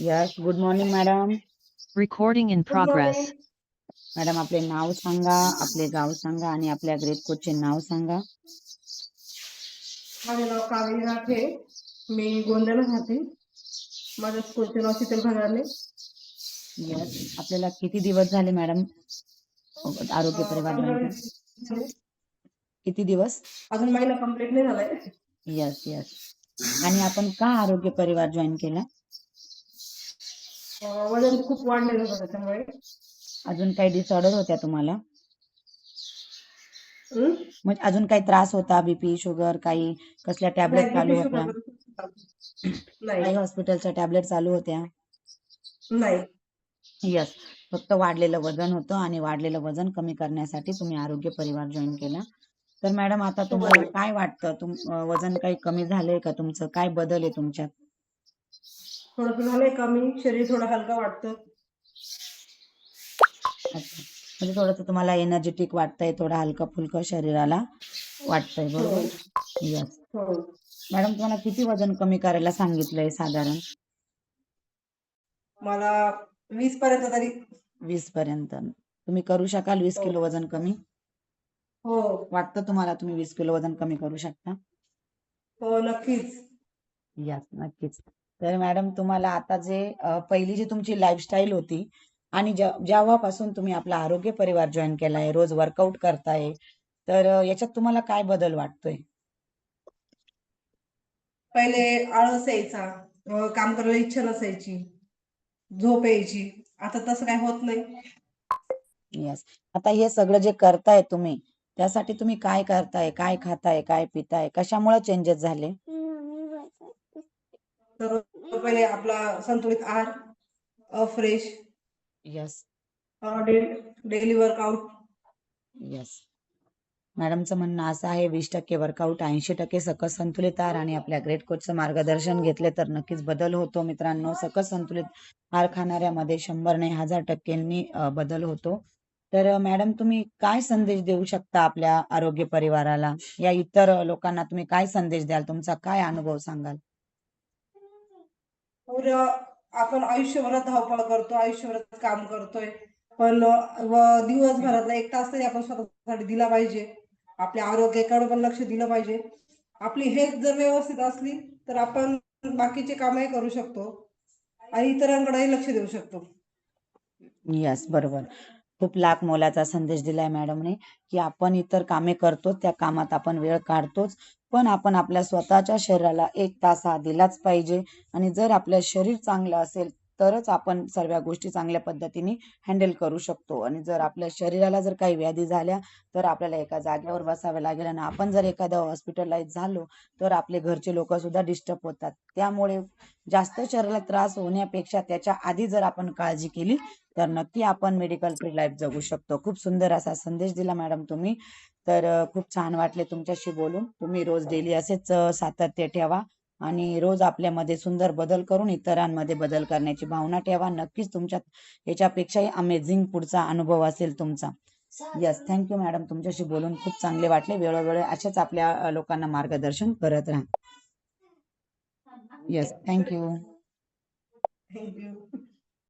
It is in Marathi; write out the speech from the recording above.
Yes, good morning madam. Recording in good progress. Morning. Madam आपले नाव सांगा, आपले गाव सांगा आणि आपल्या ग्रेड कोचचे नाव सांगा. माझे नाव कावेरी राठे. मी गोंदियाला राहते. माझ्या स्कूलचे नाव शीतल भंडारले. यस, आपल्याला किती दिवस झाले मॅडम आरोग्य परिवार जॉईन करून? किती दिवस? अजून महिना कंप्लीट नाही झालाय. Yes yes. आणि आपण का आरोग्य परिवार जॉईन केला? वजन खूप वाढलेलं होतं त्याच्यामुळे. अजून काही डिसऑर्डर होत्या तुम्हाला? हम्म? म्हणजे अजून काही त्रास होता, बीपी शुगर काही कसल्या टॅबलेट नाही, चालू BP होत्या? शुगर काही नाही हॉस्पिटलच्या टॅबलेट चालू होत्या? नाही. यस, फक्त वाढलेलं वजन होतं आणि वाढलेलं वजन कमी करण्यासाठी तुम्ही आरोग्य परिवार जॉईन केला. तर मॅडम आता तुम्हाला काय वाटतं, वजन काही कमी झालंय का तुमचं? काय बदल आहे तुमच्यात? थोडंसं झालंय कमी, शरीर थोडं हलकं वाटतं. अच्छा, म्हणजे थोडंसं तुम्हाला एनर्जेटिक वाटतंय, थोडं हलकं फुलकं शरीराला वाटतंय, बरोबर? यस. हो. मॅडम तुम्हाला किती वजन कमी करायला सांगितलंय साधारण? मला 20 पर्यंत तरी. 20 पर्यंत तुम्ही करू शकाल 20 हो. किलो वजन कमी? हो वाटतं तुम्हाला तुम्ही 20 किलो वजन कमी करू शकता? हो, नक्कीच. यस, नक्कीच. तर मॅडम तुम्हाला आता जे पहिली जी तुमची लाईफस्टाईल होती आणि जेव्हापासून तुम्ही आपला आरोग्य परिवार जॉईन केलाय, रोज वर्कआउट करताय, तर याच्यात तुम्हाला काय बदल वाटतोय? पहिले आळस यायचा, काम करायला इच्छा नसायची, झोप यायची. आता तसं काय होत नाही. यस. आता हे सगळं जे करताय तुम्ही, त्यासाठी तुम्ही काय करताय, काय खाताय, काय पिताय, कशामुळे चेंजेस झाले? तर पहिले आपला संतुलित आहार, fresh, yes daily workout. Yes. मॅडमचं म्हणणं असं आहे 20% वर्कआउट, 80% सकस संतुलित आहार आणि आपल्या ग्रेट कोचचं मार्गदर्शन घेतले तर नक्कीच बदल होतो. मित्रांनो, सकस संतुलित आहार खाणाऱ्यामध्ये 100 नाही 1000%नी बदल होतो. तर मॅडम तुम्ही काय संदेश देऊ शकता आपल्या आरोग्य परिवाराला? या इतर लोकांना तुम्ही काय संदेश द्याल? तुमचा काय अनुभव सांगाल? आपण आयुष्यभरात धावपळ करतो, आयुष्यभरात काम करतोय, पण दिवसभरातला 1 तास तरी आपण स्वतःसाठी दिला पाहिजे. आपल्या आरोग्याकडे पण लक्ष दिलं पाहिजे. आपली हेल्थ जर व्यवस्थित असली तर आपण बाकीचे कामही करू शकतो आणि इतरांकडेही लक्ष देऊ शकतो. यस, बरोबर. खूप लाख मोलाचा संदेश दिलाय मॅडमने, की आपण इतर कामे करतो, त्या कामात आपण वेळ काढतोच, पण आपण आपल्या स्वतःच्या शरीराला 1 तास हा दिलाच पाहिजे. आणि जर आपलं शरीर चांगलं असेल तरच आपण सर्व गोष्टी चांगल्या पद्धतीने हँडल करू शकतो. आणि जर आपल्या शरीराला जर काही व्याधी झाल्या तर आपल्याला एका जागेवर बसावं लागेल आणि आपण जर एखाद्या हॉस्पिटलाइज झालो तर आपले घरचे लोक सुद्धा डिस्टर्ब होतात. त्यामुळे जास्त शरीराला त्रास होण्यापेक्षा त्याच्या आधी जर आपण काळजी केली तर नक्की आपण मेडिकल फ्री लाईफ जगू शकतो. खूप सुंदर असा संदेश दिला मॅडम तुम्ही. तर खूप छान वाटले तुमच्याशी बोलून. तुम्ही रोज डेली असेच सातत्य ठेवा आणि रोज आपल्यामध्ये सुंदर बदल करून इतरांमध्ये बदल करण्याची भावना ठेवा. नक्कीच तुमच्यात याच्यापेक्षाही अमेझिंग पुढचा अनुभव असेल तुमचा. Yes, thank you madam. तुमच्याशी बोलून खूप चांगले वाटले. वेळोवेळी असेच आपल्या लोकांना मार्गदर्शन करत राहा. Yes, thank you. थँक्यू.